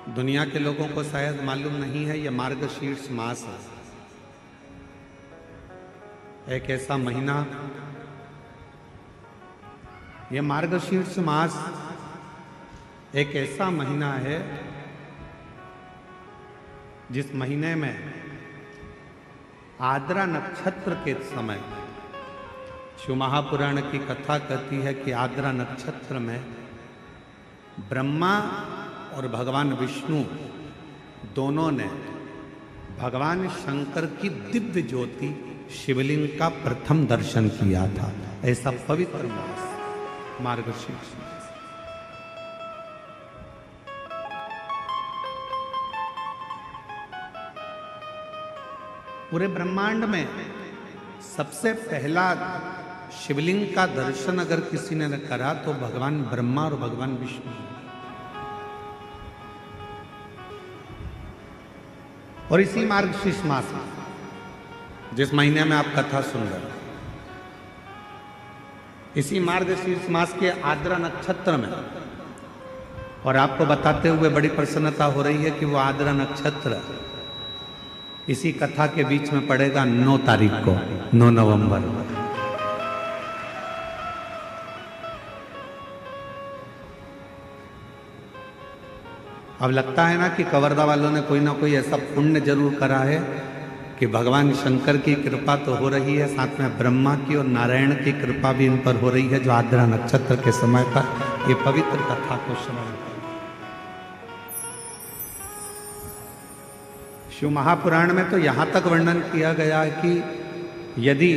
दुनिया के लोगों को शायद मालूम नहीं है, यह मार्गशीर्ष मास है। एक ऐसा महीना, यह मार्गशीर्ष मास एक ऐसा महीना है जिस महीने में आद्रा नक्षत्र के समय, शिव महापुराण की कथा कहती है कि आद्रा नक्षत्र में ब्रह्मा और भगवान विष्णु दोनों ने भगवान शंकर की दिव्य ज्योति शिवलिंग का प्रथम दर्शन किया था। ऐसा पवित्र मास मार्गशीर्ष मास। पूरे ब्रह्मांड में सबसे पहला शिवलिंग का दर्शन अगर किसी ने करा तो भगवान ब्रह्मा और भगवान विष्णु। और इसी मार्गशीर्ष मास में, जिस महीने में आप कथा सुन रहे हैं, इसी मार्गशीर्ष मास के आद्रा नक्षत्र में, और आपको बताते हुए बड़ी प्रसन्नता हो रही है कि वो आद्रा नक्षत्र इसी कथा के बीच में पड़ेगा 9 तारीख को, 9 नवंबर। अब लगता है ना कि कवर्धा वालों ने कोई ना कोई ऐसा पुण्य जरूर करा है कि भगवान शंकर की कृपा तो हो रही है, साथ में ब्रह्मा की और नारायण की कृपा भी इन पर हो रही है, जो आद्रा नक्षत्र के समय पर ये पवित्र कथा को श्रवण करें। शिव महापुराण में तो यहाँ तक वर्णन किया गया है कि यदि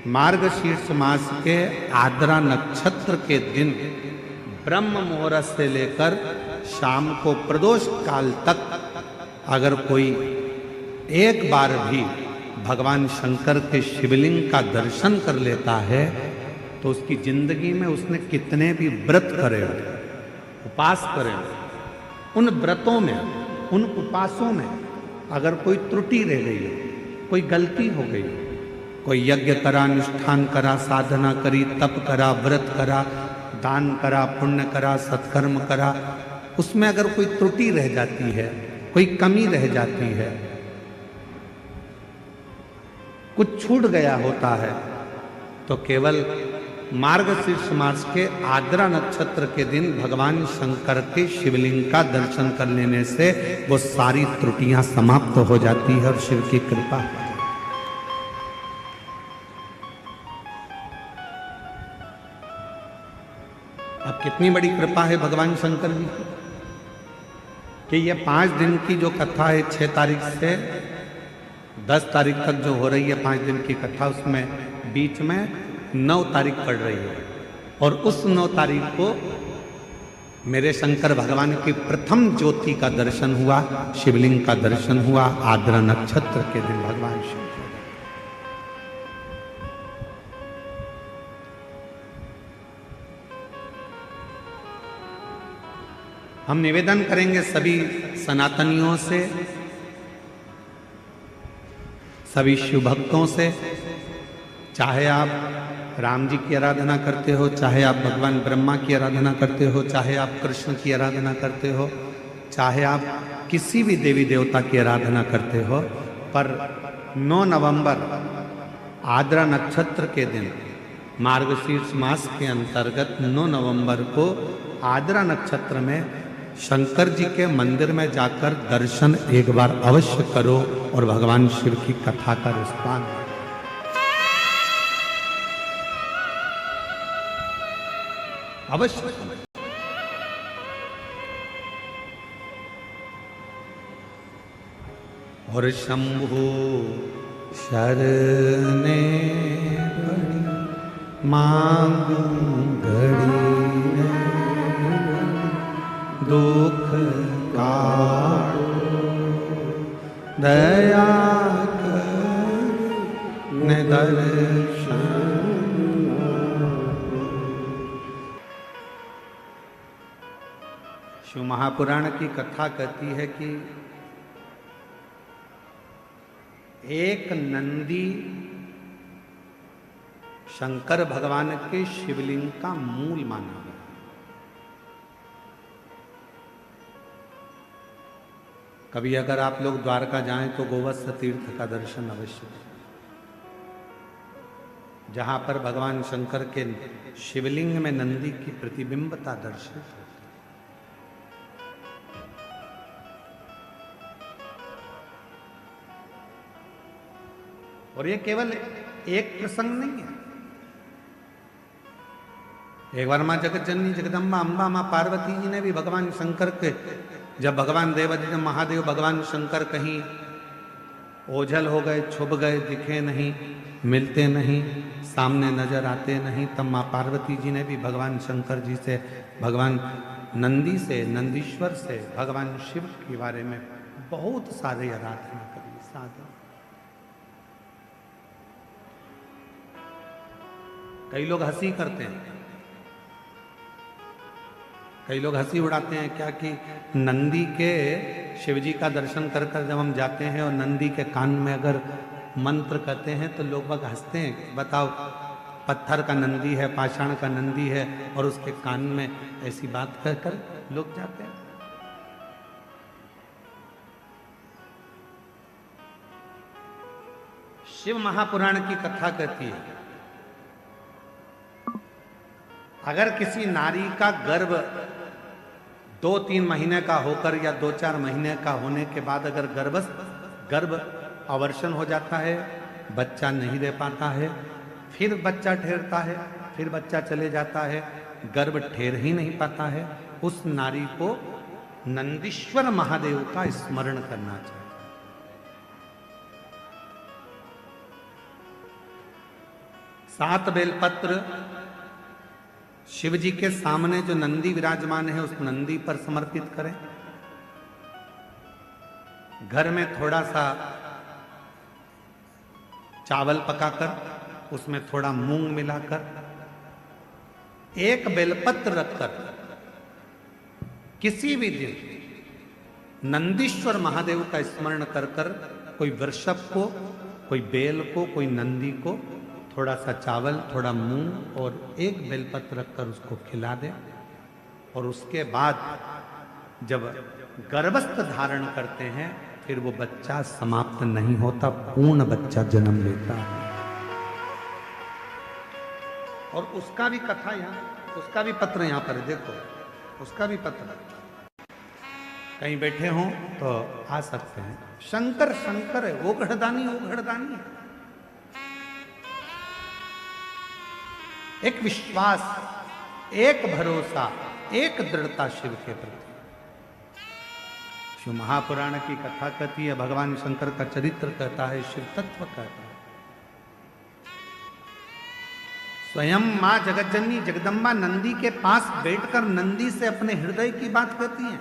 मार्गशीर्ष मास के आद्रा नक्षत्र के दिन ब्रह्म मुहूर्त से लेकर शाम को प्रदोष काल तक अगर कोई एक बार भी भगवान शंकर के शिवलिंग का दर्शन कर लेता है तो उसकी जिंदगी में उसने कितने भी व्रत करे हो, उपास करे हो, उन व्रतों में, उन उपासों में अगर कोई त्रुटि रह गई हो, कोई गलती हो गई, कोई यज्ञ करा, अनुष्ठान करा, साधना करी, तप करा, व्रत करा, दान करा, पुण्य करा, सत्कर्म करा, उसमें अगर कोई त्रुटि रह जाती है, कोई कमी रह जाती है, कुछ छूट गया होता है, तो केवल मार्गशीर्ष मास के आद्रा नक्षत्र के दिन भगवान शंकर के शिवलिंग का दर्शन कर लेने से वो सारी त्रुटियां समाप्त हो जाती है और शिव की कृपा। अब कितनी बड़ी कृपा है भगवान शंकर जी की कि ये 5 दिन की जो कथा है, 6 तारीख से 10 तारीख तक जो हो रही है 5 दिन की कथा, उसमें बीच में 9 तारीख पड़ रही है। और उस 9 तारीख को मेरे शंकर भगवान की प्रथम ज्योति का दर्शन हुआ, शिवलिंग का दर्शन हुआ आद्रा नक्षत्र के दिन भगवान शिव। हम निवेदन करेंगे सभी सनातनियों से, सभी शिव भक्तों से, चाहे आप राम जी की आराधना करते हो, चाहे आप भगवान ब्रह्मा की आराधना करते हो, चाहे आप कृष्ण की आराधना करते हो, चाहे आप किसी भी देवी देवता की आराधना करते हो, पर 9 नवंबर आद्रा नक्षत्र के दिन मार्गशीर्ष मास के अंतर्गत 9 नवंबर को आद्रा नक्षत्र में शंकर जी के मंदिर में जाकर दर्शन एक बार अवश्य करो और भगवान शिव की कथा का रिस्पान अवश्य। और शंभु शरणे मांगू घड़ी दुख काटो दया कर दर्शन। शिव महापुराण की कथा कहती है कि एक नंदी शंकर भगवान के शिवलिंग का मूल माना गया। कभी अगर आप लोग द्वारका जाएं तो गोवत्स तीर्थ का दर्शन अवश्य करें, जहां पर भगवान शंकर के शिवलिंग में नंदी की प्रतिबिंबता दर्शित होती है। और ये केवल एक प्रसंग नहीं है। एक बार मां जगत जननी जगदम्बा अम्बा मां पार्वती जी ने भी भगवान शंकर के, जब भगवान देवादिदेव महादेव भगवान शंकर कहीं ओझल हो गए, छुप गए, दिखे नहीं, मिलते नहीं, सामने नजर आते नहीं, तब मां पार्वती जी ने भी भगवान शंकर जी से, भगवान नंदी से, नंदीश्वर से, भगवान शिव के बारे में बहुत सारे आराधना करी, साधना। कई लोग हंसी करते हैं, कई लोग हंसी उड़ाते हैं क्या कि नंदी के शिव जी का दर्शन कर कर जब हम जाते हैं और नंदी के कान में अगर मंत्र कहते हैं तो लोग बाग हंसते हैं। बताओ, पत्थर का नंदी है, पाषाण का नंदी है, और उसके कान में ऐसी बात कह कर लोग जाते हैं। शिव महापुराण की कथा कहती है, अगर किसी नारी का गर्भ 2-3 महीने का होकर या 2-4 महीने का होने के बाद अगर गर्भ अवर्षण हो जाता है, बच्चा नहीं दे पाता है, फिर बच्चा ठहरता है, फिर बच्चा चले जाता है, गर्भ ठहर ही नहीं पाता है, उस नारी को नंदीश्वर महादेव का स्मरण करना चाहिए। सात बेलपत्र शिव जी के सामने जो नंदी विराजमान है उस नंदी पर समर्पित करें। घर में थोड़ा सा चावल पकाकर उसमें थोड़ा मूंग मिलाकर एक बेलपत्र रखकर किसी भी दिन नंदीश्वर महादेव का स्मरण कर कर कोई वृषभ को, कोई बेल को, कोई नंदी को थोड़ा सा चावल, थोड़ा मूंग और एक बेलपत्र रखकर उसको खिला दे। और उसके बाद जब गर्भस्थ धारण करते हैं फिर वो बच्चा समाप्त नहीं होता, पूर्ण बच्चा जन्म लेता है। और उसका भी कथा यहाँ, उसका भी पत्र यहाँ पर देखो, उसका भी पत्र कहीं बैठे हों तो आ सकते हैं। शंकर शंकर है, वो घड़दानी, वो घड़दानी है। एक विश्वास, एक भरोसा, एक दृढ़ता शिव के प्रति। शिव महापुराण की कथा कहती है, भगवान शंकर का चरित्र कहता है, शिव तत्व कहता है। स्वयं मां जगतजननी जगदम्बा नंदी के पास बैठकर नंदी से अपने हृदय की बात कहती हैं।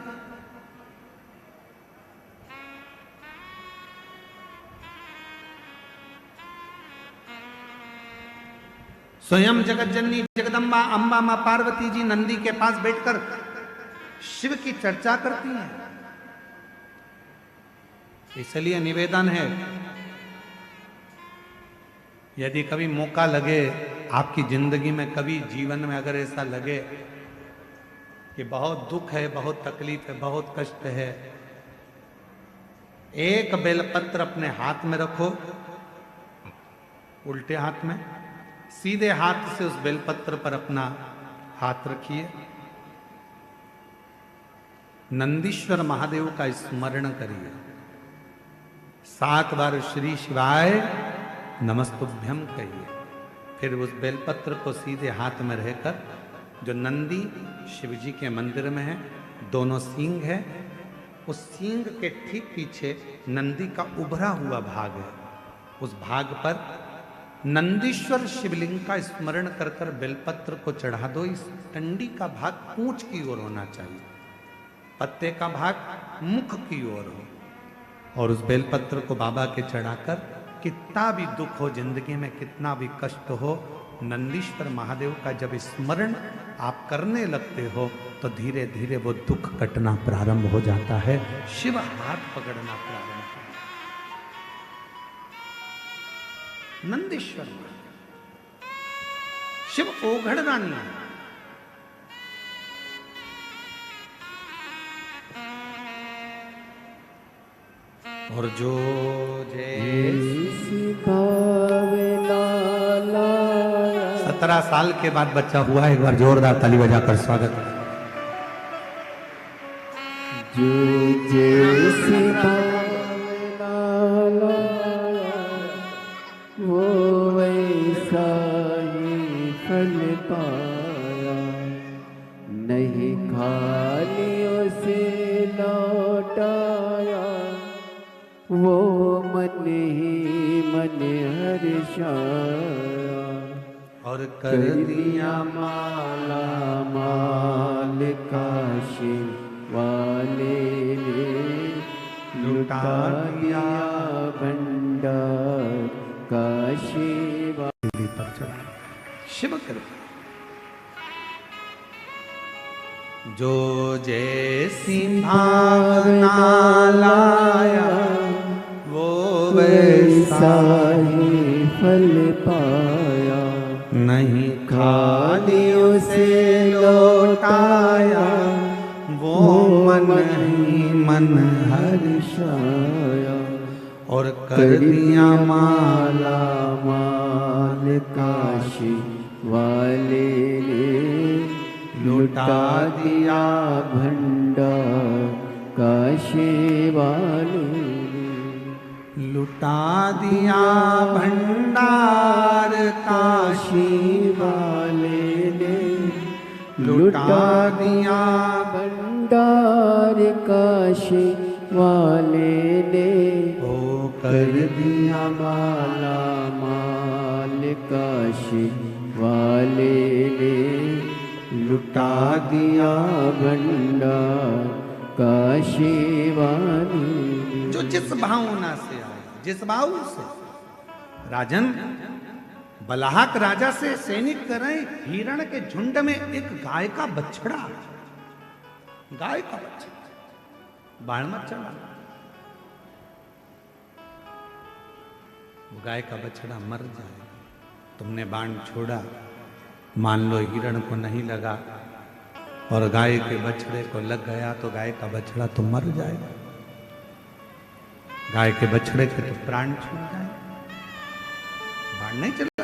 स्वयं जगतजननी जगदम्बा अम्बा मां पार्वती जी नंदी के पास बैठकर शिव की चर्चा करती हैं। इसलिए निवेदन है, यदि कभी मौका लगे आपकी जिंदगी में, कभी जीवन में अगर ऐसा लगे कि बहुत दुख है, बहुत तकलीफ है, बहुत कष्ट है, एक बेलपत्र अपने हाथ में रखो, उल्टे हाथ में, सीधे हाथ से उस बेलपत्र पर अपना हाथ रखिए, नंदीश्वर महादेव का स्मरण करिए, 7 बार श्री शिवाय नमस्तुभ्यम कहिए। फिर उस बेलपत्र को सीधे हाथ में रहकर, जो नंदी शिवजी के मंदिर में है, दोनों सींग है, उस सींग के ठीक पीछे नंदी का उभरा हुआ भाग है, उस भाग पर नंदीश्वर शिवलिंग का स्मरण कर कर बेलपत्र को चढ़ा दो। इस टंडी का भाग पूंछ की ओर होना चाहिए, पत्ते का भाग मुख की ओर हो, और उस बेलपत्र को बाबा के चढ़ाकर, कितना भी दुख हो जिंदगी में, कितना भी कष्ट हो, नंदीश्वर महादेव का जब स्मरण आप करने लगते हो तो धीरे धीरे वो दुख कटना प्रारंभ हो जाता है, शिव हाथ पकड़ना प्रारंभ। नंदीश्वर शिव ओघड़दानी है। और जो जैसी 17 साल के बाद बच्चा हुआ, एक बार जोरदार ताली बजाकर स्वागत। जो जैसी भावना लाया वो वैसा ही फल पाया, नहीं खाली उसे लौटाया, वो मन ही मन हर्षाया, और कर दिया माला माल काशी वाले ने, लुटा दिया भंडार काशी वाले पर चढ़ा शिव कृपा। जो जैसी भावना लाया वो वैसा ही फल पाया, नहीं खाली उसे लौटाया, वो मन ही मन हर्षाया, और कर दिया माला माल काशी वाले ने, लुटा दिया भंडार काशी वाले ने, लुटा दिया भंडार काशी वाले ने, लुटा दिया भंडार काशी वाले ने, ओ कर दिया माला माल काशी वाले ने, लुटा दिया भंडार काशी वाले ने। जो जिस भावना से आया, जिस भाव से राजन बलाहक राजा से सैनिक कर रहे, हिरण के झुंड में एक गाय का बछड़ा, गाय का बछड़ा बाण मत चला, वो गाय का बछड़ा मर जाए, तुमने बाण छोड़ा, मान लो हिरण को नहीं लगा और गाय के बछड़े को लग गया तो गाय का बछड़ा तो मर जाएगा, गाय के बछड़े के तो प्राण छूट जाए, बाण नहीं चला।